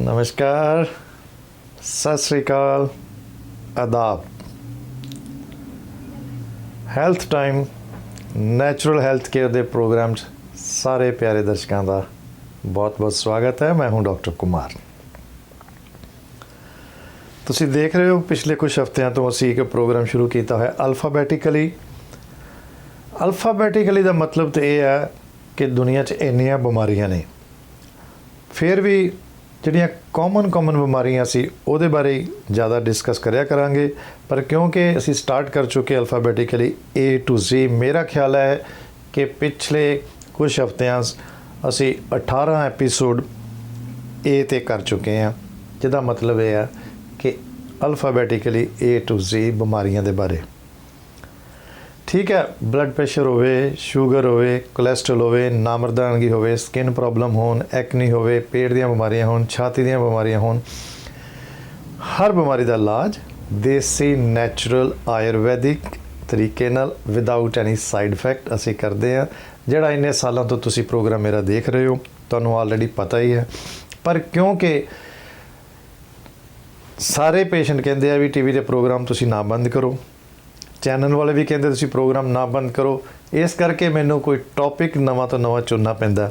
नमस्कार, सत श्री अकाल, आदाब। Health time natural health care के प्रोग्राम सारे प्यारे दर्शकों का बहुत बहुत स्वागत है। मैं हूं डॉक्टर कुमार। तुसी देख रहे हो पिछले कुछ हफ्तियां तो असी एक प्रोग्राम शुरू किया है अल्फाबैटिकली। अल्फाबैटिकली का मतलब तो यह है कि दुनिया च इन्नियां बीमारियां ने, फिर भी ਜਿਹੜੀਆਂ कॉमन बीमारियां सी ਉਹਦੇ बारे ज़्यादा डिस्कस करिया करांगे। पर क्योंकि असी स्टार्ट कर चुके अल्फाबैटिकली A to Z, मेरा ख्याल है कि पिछले कुछ हफ्तियां असी 18 एपीसोड A ते कर चुके हैं, जिसका मतलब यह है कि अल्फाबैटिकली A to Z बीमारियां दे बारे। ठीक है, ब्लड प्रेशर होवे, शुगर होवे, कोलेस्ट्रोल होवे, नामर्दानगी होवे, स्किन प्रॉब्लम होन, एक्नी होवे, पेट दियां बीमारियां होन, छाती दियां बीमारियां होन, हर बीमारी का इलाज देसी नैचुरल आयुर्वैदिक तरीके नाल विदाउट एनी साइड इफेक्ट असी करते हैं। जिहड़ा इन्ने सालों तो तुसी प्रोग्राम मेरा देख रहे हो, तुहानूं ऑलरेडी पता ही है। पर क्योंकि सारे पेशेंट कहते हैं भी टीवी के प्रोग्राम तुसी ना बंद करो, चैनल वाले भी कहते तुसी प्रोग्राम ना बंद करो, इस करके मैनू कोई टॉपिक नवा तो नवा चुनना पैंदा।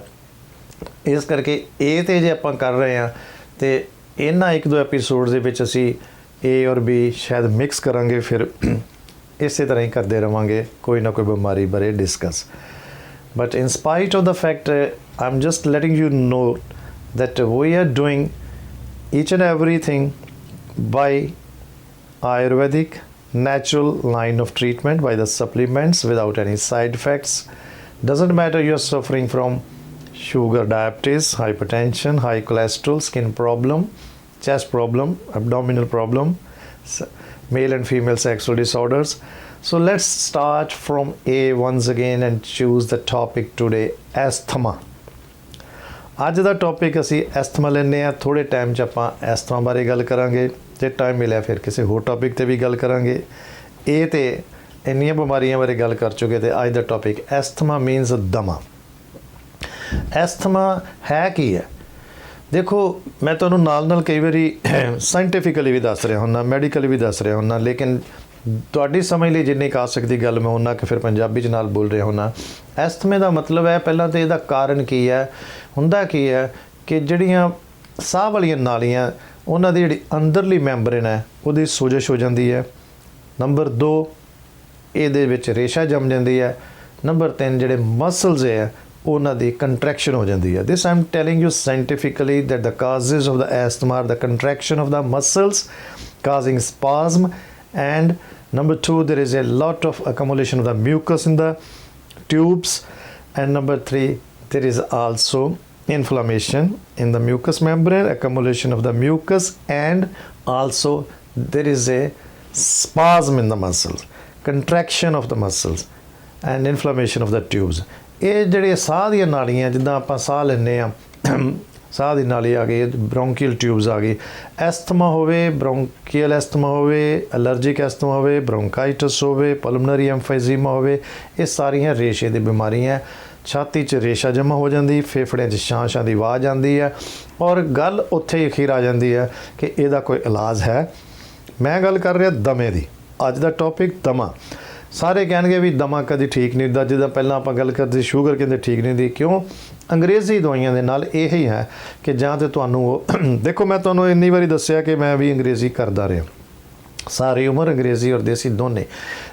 इस करके ए ते जे आपां कर रहे हैं तो इन्हां एक दो एपीसोड दे विच असी ए और बी शायद मिक्स करांगे, फिर इस तरह ही करते रहांगे कोई ना कोई बीमारी बारे discuss. But in spite of the fact I am just letting you know that we are doing each and everything by Ayurvedic natural line of treatment by the supplements without any side effects. Doesn't matter you're suffering from sugar, diabetes, hypertension, high cholesterol, skin problem, chest problem, abdominal problem, male and female sexual disorders. So let's start from A once again and choose the topic today, asthma. ਅੱਜ ਦਾ topic असी asthma ਲੈਂਦੇ ਹਾਂ। थोड़े time च ਆਪਾਂ asthma ਬਾਰੇ ਗੱਲ ਕਰਾਂਗੇ, ਜੇ टाइम मिले फिर किसी होर टॉपिक ते भी गल करांगे। ये तो इन्नियां बीमारियां बारे गल कर चुके थे। अज दा टॉपिक एस्थमा मीनस दमा। एस्थमा है की है? देखो, मैं तुहानूं नाल नाल कई बारी साइंटिफिकली भी दस रहा हुन्ना, मैडिकली भी दस रहा हुन्ना, लेकिन तुहाडी समझ लई जिन्नी आ सकती गल मैं उन्ना कि फिर पंजाबी च नाल बोल रहा हुन्ना। एस्थमे का मतलब है, पहला तो इसदा कारण की है, हुंदा की है कि जिहड़ियां साह वालियां नालियां उन्हां दी जिहड़ी अंदरली मैंबरेन है उहदी सोजिश हो जाती है। नंबर 2 इहदे विच रेशा जम जाती है। नंबर 3 जिहड़े मसल्स है उन्हां दी कंट्रैक्शन हो जाती है। This I am telling you scientifically that the causes of the asthma are the contraction of the muscles causing spasm, and number 2 there is a lot of accumulation of the mucus in the tubes, and number 3 there is also inflammation in the mucous membrane, accumulation of the mucus, and also there is a spasm in the muscles, contraction of the muscles, and inflammation of the tubes. ਇਹ ਜਿਹੜੇ ਸਾਹ ਦੀਆਂ ਨਾਲੀਆਂ, ਜਿੱਦਾਂ ਆਪਾਂ ਸਾਹ ਲੈਂਦੇ ਆ, ਸਾਹ ਦੀ ਨਾਲੀ ਆ ਗਈ, ਬ੍ਰੌਂਕੀਅਲ ਟਿਊਬਸ ਆ ਗਈ। ਐਸਥਮਾ ਹੋਵੇ, ਬ੍ਰੌਂਕੀਅਲ ਐਸਥਮਾ ਹੋਵੇ, ਐਲਰਜਿਕ ਐਸਥਮਾ ਹੋਵੇ, ਬ੍ਰੌਂਕਾਈਟਸ ਹੋਵੇ, ਪਲਮਨਰੀ ਐਮਫਾਈਜ਼ੀਮਾ ਹੋਵੇ, ਇਹ ਸਾਰੀਆਂ ਰੇਸ਼ੇ ਦੀ ਬਿਮਾਰੀਆਂ। छाती च रेशा जमा हो जाती, फेफड़े च छां की आवाज़ आती है, और गल उत्थे ही अखीर आ जाती है कि इसदा कोई इलाज है। मैं गल कर रहा दमे की। अज का टॉपिक दमा। सारे कहेंगे भी दमा कभी ठीक नहीं होता, जिदा पहला आप गल करते शुगर कहते ठीक नहीं दी। क्यों? अंग्रेज़ी दवाइयां दे नाल यही है कि जां ते तुहानूं देखो, मैं तुहानूं इन्नी बारी दस्सिया कि मैं भी अंग्रेज़ी करता रहा सारी उम्र, अंग्रेज़ी और देसी दोने।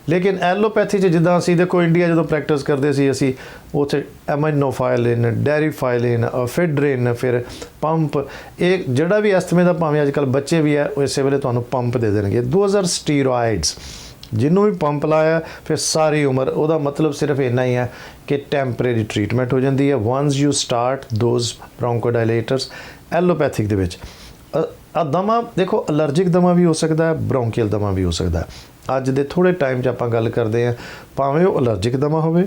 लेकिन एलोपैथी जिदा असी देखो इंडिया जो प्रैक्टिस करते असी उत्थे एमाइनोफाइलिन, डेरीफाइलिन, एफेड्रिन, फिर पंप, एक जोड़ा भी एस्थमे का भावें अजकल बच्चे भी है इस वेले तुहानूं पंप दे देंगे 2000 स्टीरॉइड्स। जिन्हों भी पंप लाया फिर सारी उम्र, वह मतलब सिर्फ इन्ना ही है कि टैंपरेरी ट्रीटमेंट हो जाती है once you start those bronchodilators. Allopathic दे विच दमा देखो, अलर्जिक दमा भी हो सकता है, ब्रोंकीअल दमा भी हो सकता है। अज दे थोड़े टाइम च आपां गल करते हैं, भावें वो अलर्जिक दमा होवे,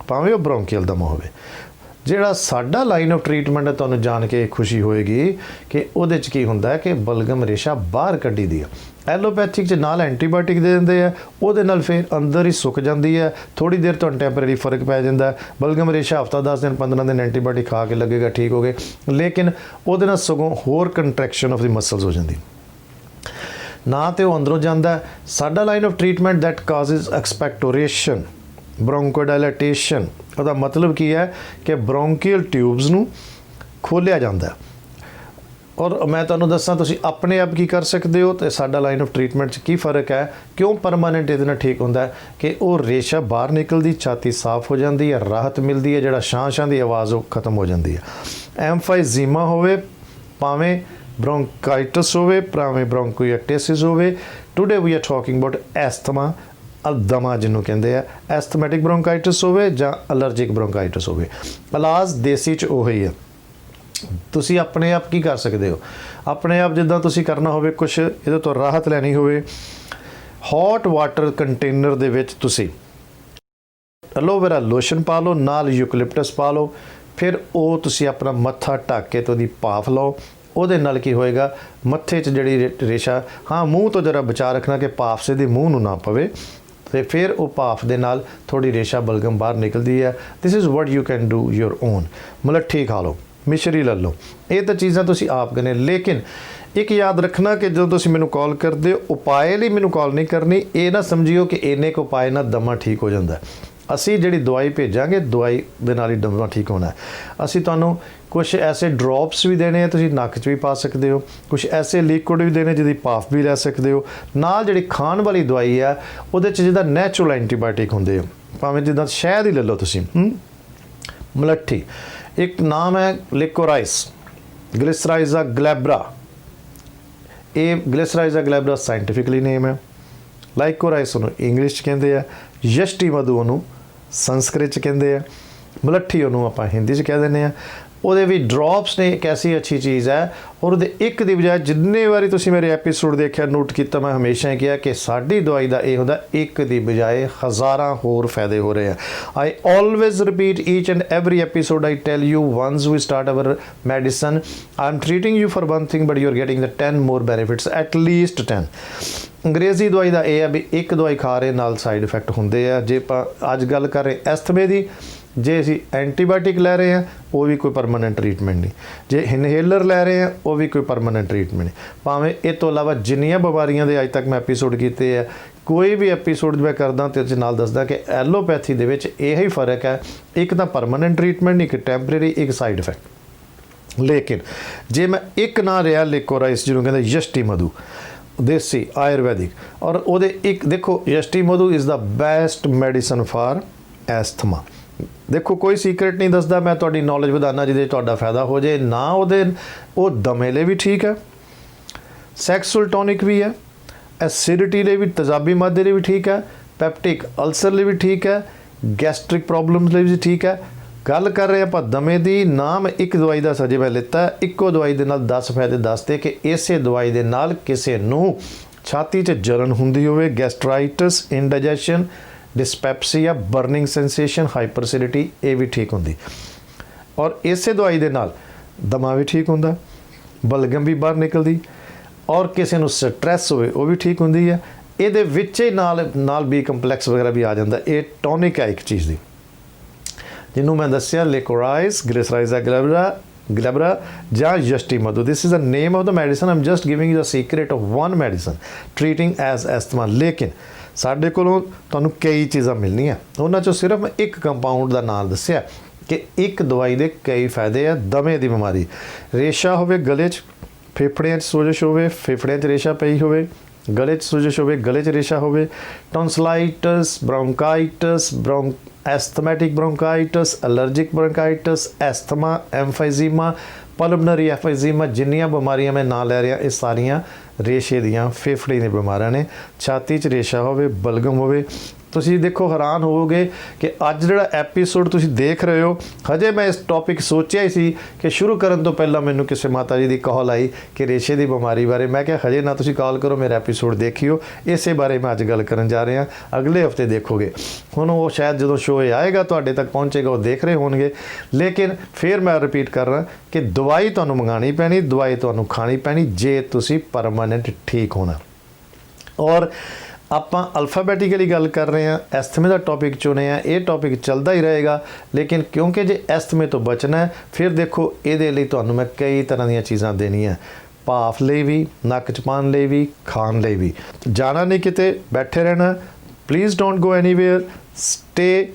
भावें वो ब्रोंकीअल दमा होवे। ਜਿਹੜਾ ਸਾਡਾ ਲਾਈਨ ਆਫ ਟ੍ਰੀਟਮੈਂਟ ਹੈ ਤੁਹਾਨੂੰ ਜਾਣ ਕੇ ਖੁਸ਼ੀ ਹੋਏਗੀ ਕਿ ਉਹਦੇ 'ਚ ਕੀ ਹੁੰਦਾ ਹੈ ਕਿ ਬਲਗਮ ਰੇਸ਼ਾ ਬਾਹਰ ਕੱਢੀ ਦੀ ਆ। ਐਲੋਪੈਥਿਕ 'ਚ ਨਾਲ ਐਂਟੀਬਾਇਓਟਿਕ ਦੇ ਦਿੰਦੇ ਆ, ਉਹਦੇ ਨਾਲ ਫਿਰ ਅੰਦਰ ਹੀ ਸੁੱਕ ਜਾਂਦੀ ਹੈ, ਥੋੜ੍ਹੀ ਦੇਰ ਤੁਹਾਨੂੰ ਟੈਂਪਰੇਰੀ ਫਰਕ ਪੈ ਜਾਂਦਾ। ਬਲਗਮ ਰੇਸ਼ਾ ਹਫ਼ਤਾ 10 ਦਿਨ 15 ਦਿਨ ਐਂਟੀਬਾਇਓਟਿਕ ਖਾ ਕੇ ਲੱਗੇਗਾ ਠੀਕ ਹੋ ਗਏ, ਲੇਕਿਨ ਉਹਦੇ ਨਾਲ ਸਗੋਂ ਹੋਰ ਕੰਟਰੈਕਸ਼ਨ ਆਫ ਦੀ ਮਸਲਸ ਹੋ ਜਾਂਦੀ, ਨਾ ਤੇ ਉਹ ਅੰਦਰੋਂ ਜਾਂਦਾ। ਸਾਡਾ ਲਾਈਨ ਆਫ ਟ੍ਰੀਟਮੈਂਟ ਦੈਟ ਕਾਜ਼ਿਜ਼ ਐਕਸਪੈਕਟੋਰੇਸ਼ਨ, ਬ੍ਰੋਂਕੋਡਾਇਲੇਟੇਸ਼ਨ। ਉਹਦਾ ਮਤਲਬ ਕੀ ਹੈ ਕਿ ਬ੍ਰੋਂਕੀਅਲ ਟਿਊਬਸ ਨੂੰ ਖੋਲ੍ਹਿਆ ਜਾਂਦਾ। ਔਰ ਮੈਂ ਤੁਹਾਨੂੰ ਦੱਸਾਂ ਤੁਸੀਂ ਆਪਣੇ ਆਪ ਕੀ ਕਰ ਸਕਦੇ ਹੋ, ਤੇ ਸਾਡਾ ਲਾਈਨ ਆਫ ਟ੍ਰੀਟਮੈਂਟ 'ਚ ਕੀ ਫ਼ਰਕ ਹੈ, ਕਿਉਂ ਪਰਮਾਨੈਂਟ ਇਹਦੇ ਨਾਲ ਠੀਕ ਹੁੰਦਾ ਹੈ ਕਿ ਉਹ ਰੇਸ਼ਾ ਬਾਹਰ ਨਿਕਲਦੀ, ਛਾਤੀ ਸਾਫ਼ ਹੋ ਜਾਂਦੀ ਹੈ, ਰਾਹਤ ਮਿਲਦੀ ਹੈ, ਜਿਹੜਾ ਛਾਂ ਦੀ ਆਵਾਜ਼ ਉਹ ਖਤਮ ਹੋ ਜਾਂਦੀ ਹੈ। ਐਮਫਾਈਜ਼ੀਮਾ ਹੋਵੇ, ਭਾਵੇਂ bronchitis ਹੋਵੇ, ਭਾਵੇਂ bronchiectasis ਹੋਵੇ। Today we are talking about asthma, ਦਮਾ ਜਿਹਨੂੰ ਕਹਿੰਦੇ ਆ, ਐਸਥਮੈਟਿਕ ਬ੍ਰੋਂਕਾਈਟਿਸ ਹੋਵੇ ਜਾਂ ਅਲਰਜਿਕ ਬ੍ਰੋਂਕਾਈਟਿਸ ਹੋਵੇ। ਇਲਾਜ ਦੇਸੀ 'ਚ ਉਹੀ ਹੈ। ਤੁਸੀਂ ਆਪਣੇ ਆਪ ਕੀ ਕਰ ਸਕਦੇ ਹੋ, ਆਪਣੇ ਆਪ ਜਿੱਦਾਂ ਤੁਸੀਂ ਕਰਨਾ ਹੋਵੇ, ਕੁਛ ਇਹਦੇ ਤੋਂ ਰਾਹਤ ਲੈਣੀ ਹੋਵੇ, ਹੌਟ ਵਾਟਰ ਕੰਟੇਨਰ ਦੇ ਵਿੱਚ ਤੁਸੀਂ ਐਲੋਵੇਰਾ ਲੋਸ਼ਨ ਪਾ ਲਓ, ਨਾਲ ਯੂਕਲਿਪਟਸ ਪਾ ਲਓ, ਫਿਰ ਉਹ ਤੁਸੀਂ ਆਪਣਾ ਮੱਥਾ ਢੱਕ ਕੇ ਤੇ ਉਹਦੀ ਭਾਫ਼ ਲਓ। ਉਹਦੇ ਨਾਲ ਕੀ ਹੋਏਗਾ, ਮੱਥੇ 'ਚ ਜਿਹੜੀ ਰੇਸ਼ਾ, ਹਾਂ ਮੂੰਹ ਤੋਂ ਜ਼ਰਾ ਬਚਾ ਰੱਖਣਾ ਕਿ ਭਾਫ਼ ਸਿੱਧੀ ਮੂੰਹ ਨੂੰ ਨਾ ਪਵੇ, ਤੇ ਫਿਰ ਉਹ ਭਾਫ਼ ਦੇ ਨਾਲ ਥੋੜ੍ਹੀ ਰੇਸ਼ਾ ਬਲਗਮ ਬਾਹਰ ਨਿਕਲਦੀ ਹੈ। This is what you can do your own. ਮਲੱਠੀ ਖਾ ਲਓ, ਮਿਸ਼ਰੀ ਲੈ ਲਓ, ਇਹ ਤਾਂ ਚੀਜ਼ਾਂ ਤੁਸੀਂ ਆਪ ਕਰਨੇ। ਲੇਕਿਨ ਇੱਕ ਯਾਦ ਰੱਖਣਾ ਕਿ ਜਦੋਂ ਤੁਸੀਂ ਮੈਨੂੰ ਕਾਲ ਕਰਦੇ ਹੋ, ਉਪਾਏ ਲਈ ਮੈਨੂੰ ਕਾਲ ਨਹੀਂ ਕਰਨੀ। ਇਹ ਨਾ ਸਮਝਿਓ ਕਿ ਇੰਨੇ ਕੁ ਉਪਾਏ ਨਾਲ ਦਮਾ ਠੀਕ ਹੋ ਜਾਂਦਾ। ਅਸੀਂ ਜਿਹੜੀ ਦਵਾਈ ਭੇਜਾਂਗੇ, ਦਵਾਈ ਦੇ ਨਾਲ ਹੀ ਦਮਾ ਠੀਕ ਹੋਣਾ। ਅਸੀਂ ਤੁਹਾਨੂੰ ਕੁਛ ਐਸੇ ਡ੍ਰੌਪਸ ਵੀ ਦੇਣੇ ਆ, ਤੁਸੀਂ ਨੱਕ 'ਚ ਵੀ ਪਾ ਸਕਦੇ ਹੋ। ਕੁਛ ਐਸੇ ਲਿਕੁਇਡ ਵੀ ਦੇਣੇ ਜਿਹਦੀ ਭਾਫ਼ ਵੀ ਲੈ ਸਕਦੇ ਹੋ। ਨਾਲ ਜਿਹੜੀ ਖਾਣ ਵਾਲੀ ਦਵਾਈ ਆ, ਉਹਦੇ 'ਚ ਜਿਹਦਾ ਨੈਚੁਰਲ ਐਂਟੀਬਾਇਓਟਿਕ ਹੁੰਦੇ ਆ, ਭਾਵੇਂ ਜਿੱਦਾਂ ਸ਼ਹਿਦ ਹੀ ਲੈ ਲਓ ਤੁਸੀਂ। ਮਲੱਠੀ, ਇੱਕ ਨਾਮ ਹੈ ਲਿਕੋਰਾਈਸ, ਗਲਿਸਰਾਈਜ਼ਾ ਗਲੈਬਰਾ। ਇਹ ਗਲਿਸਰਾਈਜ਼ਾ ਗਲੈਬਰਾ ਸਾਇੰਟੀਫਿਕਲੀ ਨੇਮ ਹੈ। ਲਾਈਕੋਰਾਈਸ ਉਹਨੂੰ ਇੰਗਲਿਸ਼ 'ਚ ਕਹਿੰਦੇ ਆ, ਯਸ਼ਟੀ ਮਧੂ ਉਹਨੂੰ ਸੰਸਕ੍ਰਿਤ 'ਚ ਕਹਿੰਦੇ ਆ, ਮਲੱਠੀ ਉਹਨੂੰ ਆਪਾਂ ਹਿੰਦੀ 'ਚ ਕਹਿ ਦਿੰਦੇ ਆ। ਉਹਦੇ ਵੀ ਡ੍ਰੌਪਸ ਨੇ, ਇੱਕ ਐਸੀ ਅੱਛੀ ਚੀਜ਼ ਹੈ। ਔਰ ਉਹਦੇ ਇੱਕ ਦੀ ਬਜਾਏ ਜਿੰਨੇ ਵਾਰੀ ਤੁਸੀਂ ਮੇਰੇ ਐਪੀਸੋਡ ਦੇਖਿਆ, ਨੋਟ ਕੀਤਾ, ਮੈਂ ਹਮੇਸ਼ਾ ਹੀ ਕਿਹਾ ਕਿ ਸਾਡੀ ਦਵਾਈ ਦਾ ਇਹ ਹੁੰਦਾ, ਇੱਕ ਦੀ ਬਜਾਏ ਹਜ਼ਾਰਾਂ ਹੋਰ ਫਾਇਦੇ ਹੋ ਰਹੇ ਆ। I always repeat each and every episode, I tell you once we start our medicine, I am treating you for one thing but you are getting the 10 more benefits, at least 10। ਅੰਗਰੇਜ਼ੀ ਦਵਾਈ ਦਾ ਇਹ ਆ ਵੀ ਇੱਕ ਦਵਾਈ ਖਾ ਰਹੇ ਨਾਲ side effect ਹੁੰਦੇ ਆ। ਜੇ ਆਪਾਂ ਅੱਜ ਗੱਲ ਕਰ ਰਹੇ ਐਸਥਮੇ ਦੀ, ਜੇ ਅਸੀਂ ਐਂਟੀਬਾਇਓਟਿਕ ਲੈ ਰਹੇ ਹਾਂ, ਉਹ ਵੀ ਕੋਈ ਪਰਮਾਨੈਂਟ ਟ੍ਰੀਟਮੈਂਟ ਨਹੀਂ। ਜੇ ਇਨਹੇਲਰ ਲੈ ਰਹੇ ਹਾਂ, ਉਹ ਵੀ ਕੋਈ ਪਰਮਾਨੈਂਟ ਟ੍ਰੀਟਮੈਂਟ ਨਹੀਂ। ਭਾਵੇਂ ਇਹ ਤੋਂ ਇਲਾਵਾ ਜਿੰਨੀਆਂ ਬਿਮਾਰੀਆਂ ਦੇ ਅੱਜ ਤੱਕ ਮੈਂ ਐਪੀਸੋਡ ਕੀਤੇ ਆ, ਕੋਈ ਵੀ ਐਪੀਸੋਡ ਮੈਂ ਕਰਦਾ ਤੇ ਉਹਦੇ ਨਾਲ ਦੱਸਦਾ ਕਿ ਐਲੋਪੈਥੀ ਦੇ ਵਿੱਚ ਇਹ ਹੀ ਫਰਕ ਹੈ, ਇੱਕ ਤਾਂ ਪਰਮਾਨੈਂਟ ਟ੍ਰੀਟਮੈਂਟ, ਇੱਕ ਟੈਂਪਰੇਰੀ, ਇੱਕ ਸਾਈਡ ਇਫੈਕਟ। ਲੇਕਿਨ ਜੇ ਮੈਂ ਇੱਕ ਨਾ ਰਿਹਾ ਲਿਕੋਰਾਈਸ, ਜਿਹਨੂੰ ਕਹਿੰਦੇ ਯਸ਼ਟੀ ਮਧੂ, ਦੇਸੀ ਆਯੁਰਵੈਦਿਕ, ਔਰ ਉਹਦੇ ਇੱਕ ਦੇਖੋ, yashti madhu is the best medicine for asthma. ਦੇਖੋ ਕੋਈ ਸੀਕ੍ਰੇਟ ਨਹੀਂ ਦੱਸਦਾ, ਮੈਂ ਤੁਹਾਡੀ ਨੌਲੇਜ ਵਧਾਉਣਾ ਜਿਹਦੇ ਤੁਹਾਡਾ ਫਾਇਦਾ ਹੋ ਜਾਏ ਨਾ। ਉਹ ਦਮੇ ਲਈ ਵੀ ਠੀਕ ਹੈ, ਸੈਕਸੁਅਲ ਟੋਨਿਕ ਵੀ ਹੈ, ਐਸਿਡਿਟੀ ਲਈ ਵੀ, ਤੇਜ਼ਾਬੀ ਮਾਦੇ ਲਈ ਵੀ ਠੀਕ ਹੈ, ਪੈਪਟਿਕ ਅਲਸਰ ਲਈ ਵੀ ਠੀਕ ਹੈ, ਗੈਸਟ੍ਰਿਕ ਪ੍ਰੋਬਲਮਸ ਲਈ ਵੀ ਠੀਕ ਹੈ। ਗੱਲ ਕਰ ਰਹੇ ਆਪਾਂ ਦਮੇ ਦੀ। ਨਾਮ ਇੱਕ ਦਵਾਈ ਦਾ ਸਜੇ ਮੈਂ ਲਿੱਤਾ, ਇੱਕੋ ਦਵਾਈ ਦੇ ਨਾਲ 10 ਫਾਇਦੇ ਦੱਸਦੇ ਕਿ ਇਸੇ ਦਵਾਈ ਦੇ ਨਾਲ ਕਿਸੇ ਨੂੰ ਛਾਤੀ 'ਚ ਜਲਨ ਹੁੰਦੀ ਹੋਵੇ, ਗੈਸਟਰਾਈਟਸ, ਇੰਡਾਈਜੈਸ਼ਨ, ਡਿਸਪੈਪਸੀਆ, ਬਰਨਿੰਗ ਸੈਂਸੇਸ਼ਨ, ਹਾਈਪਰਸਿਡਿਟੀ, ਇਹ ਵੀ ਠੀਕ ਹੁੰਦੀ। ਔਰ ਇਸੇ ਦਵਾਈ ਦੇ ਨਾਲ ਦਮਾ ਵੀ ਠੀਕ ਹੁੰਦਾ, ਬਲਗਮ ਵੀ ਬਾਹਰ ਨਿਕਲਦੀ, ਔਰ ਕਿਸੇ ਨੂੰ ਸਟ੍ਰੈਸ ਹੋਵੇ ਉਹ ਵੀ ਠੀਕ ਹੁੰਦੀ ਹੈ। ਇਹਦੇ ਵਿੱਚ ਹੀ ਨਾਲ ਬੀ ਕੰਪਲੈਕਸ ਵਗੈਰਾ ਵੀ ਆ ਜਾਂਦਾ। ਇਹ ਟੋਨਿਕ ਹੈ ਇੱਕ ਚੀਜ਼ ਦੀ, ਜਿਹਨੂੰ ਮੈਂ ਦੱਸਿਆ, ਲਿਕੋਰਾਈਸ, ਗਲਿਸਰਾਈਜ਼ਾ ਗਲੈਬਰਾ ਜਾਂ yashti madhu. This is the name of the medicine. I am just giving you the secret of one medicine treating as asthma. ਲੇਕਿਨ ਸਾਡੇ ਕੋਲੋਂ ਤੁਹਾਨੂੰ ਕਈ ਚੀਜ਼ਾਂ ਮਿਲਣੀਆਂ, ਉਹਨਾਂ 'ਚੋਂ ਸਿਰਫ ਮੈਂ ਇੱਕ ਕੰਪਾਊਂਡ ਦਾ ਨਾਮ ਦੱਸਿਆ ਕਿ ਇੱਕ ਦਵਾਈ ਦੇ ਕਈ ਫਾਇਦੇ ਆ। ਦਮੇ ਦੀ ਬਿਮਾਰੀ, ਰੇਸ਼ਾ ਹੋਵੇ ਗਲੇ 'ਚ, ਫੇਫੜਿਆਂ 'ਚ ਸੋਜਸ਼ ਹੋਵੇ, ਫੇਫੜਿਆਂ 'ਚ ਰੇਸ਼ਾ ਪਈ ਹੋਵੇ, ਗਲੇ 'ਚ ਸੋਜਸ਼ ਹੋਵੇ, ਗਲੇ 'ਚ ਰੇਸ਼ਾ ਹੋਵੇ, ਟੌਨਸਲਾਈਟਸ, ਬ੍ਰੌਂਕਾਈਟਸ, ਐਸਥਮੈਟਿਕ ਬ੍ਰੌਂਕਾਈਟਸ, ਅਲਰਜਿਕ ਬ੍ਰੌਂਕਾਈਟਸ, ਐਸਥਮਾ, ਐਮਫਾਈਜ਼ੀਮਾ, ਪਲਮਨਰੀ ਐਫਾਈਜ਼ੀਮਾ, ਜਿੰਨੀਆਂ ਬਿਮਾਰੀਆਂ ਮੈਂ ਨਾਂ ਲੈ ਰਿਹਾ, ਇਹ ਸਾਰੀਆਂ ਰੇਸ਼ੇ ਦੀਆਂ, ਫੇਫੜੇ ਦੀਆਂ ਬਿਮਾਰੀਆਂ ਨੇ। ਛਾਤੀ 'ਚ ਰੇਸ਼ਾ ਹੋਵੇ, ਬਲਗਮ ਹੋਵੇ, ਤੁਸੀਂ ਦੇਖੋ ਹੈਰਾਨ ਹੋਵੋਗੇ ਕਿ ਅੱਜ ਜਿਹੜਾ ਐਪੀਸੋਡ ਤੁਸੀਂ ਦੇਖ ਰਹੇ ਹੋ, ਹਜੇ ਮੈਂ ਇਸ ਟੌਪਿਕ ਸੋਚਿਆ ਹੀ ਸੀ ਕਿ ਸ਼ੁਰੂ ਕਰਨ ਤੋਂ ਪਹਿਲਾਂ ਮੈਨੂੰ ਕਿਸੇ ਮਾਤਾ ਜੀ ਦੀ ਕਾਲ ਆਈ ਕਿ ਰੇਸ਼ੇ ਦੀ ਬਿਮਾਰੀ ਬਾਰੇ। ਮੈਂ ਕਿਹਾ ਹਜੇ ਨਾ ਤੁਸੀਂ ਕਾਲ ਕਰੋ, ਮੇਰਾ ਐਪੀਸੋਡ ਦੇਖਿਓ, ਇਸੇ ਬਾਰੇ ਮੈਂ ਅੱਜ ਗੱਲ ਕਰਨ ਜਾ ਰਿਹਾ। ਅਗਲੇ ਹਫਤੇ ਦੇਖੋਗੇ। ਹੁਣ ਉਹ ਸ਼ਾਇਦ ਜਦੋਂ ਸ਼ੋਅ ਆਏਗਾ ਤੁਹਾਡੇ ਤੱਕ ਪਹੁੰਚੇਗਾ, ਉਹ ਦੇਖ ਰਹੇ ਹੋਣਗੇ। ਲੇਕਿਨ ਫਿਰ ਮੈਂ ਰਿਪੀਟ ਕਰ ਰਿਹਾ ਕਿ ਦਵਾਈ ਤੁਹਾਨੂੰ ਮੰਗਾਉਣੀ ਪੈਣੀ, ਦਵਾਈ ਤੁਹਾਨੂੰ ਖਾਣੀ ਪੈਣੀ ਜੇ ਤੁਸੀਂ ਪਰਮਾਨੈਂਟ ਠੀਕ ਹੋਣਾ। ਔਰ ਆਪਾਂ ਅਲਫਾਬੈਟਿਕਲੀ ਗੱਲ ਕਰ ਰਹੇ ਹਾਂ, ਐਸਥਮੇ ਦਾ ਟੌਪਿਕ ਚੁਣਿਆ, ਇਹ ਟੌਪਿਕ ਚੱਲਦਾ ਹੀ ਰਹੇਗਾ। ਲੇਕਿਨ ਕਿਉਂਕਿ ਜੇ ਐਸਥਮੇ ਤੋਂ ਬਚਣਾ ਹੈ, ਫਿਰ ਦੇਖੋ ਇਹਦੇ ਲਈ ਤੁਹਾਨੂੰ ਮੈਂ ਕਈ ਤਰ੍ਹਾਂ ਦੀਆਂ ਚੀਜ਼ਾਂ ਦੇਣੀਆਂ, ਭਾਫ ਲਈ ਵੀ, ਨੱਕ 'ਚ ਪਾਉਣ ਲਈ ਵੀ, ਖਾਣ ਲਈ ਵੀ। ਜਾਣਾ ਨਹੀਂ ਕਿਤੇ, ਬੈਠੇ ਰਹਿਣਾ। Please don't go anywhere, stay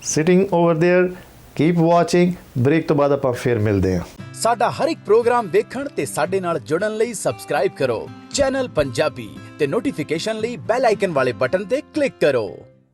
sitting over there, keep watching. Break ਤੋਂ ਬਾਅਦ ਆਪਾਂ ਫਿਰ ਮਿਲਦੇ ਹਾਂ। ਸਾਡਾ ਹਰ ਇੱਕ ਪ੍ਰੋਗਰਾਮ ਵੇਖਣ ਤੇ ਸਾਡੇ ਨਾਲ ਜੁੜਨ ਲਈ ਸਬਸਕ੍ਰਾਈਬ ਕਰੋ ਚੈਨਲ ਪੰਜਾਬੀ ਤੇ ਨੋਟੀਫਿਕੇਸ਼ਨ ਲਈ ਬੈਲ ਆਈਕਨ ਵਾਲੇ ਬਟਨ ਤੇ ਕਲਿੱਕ ਕਰੋ।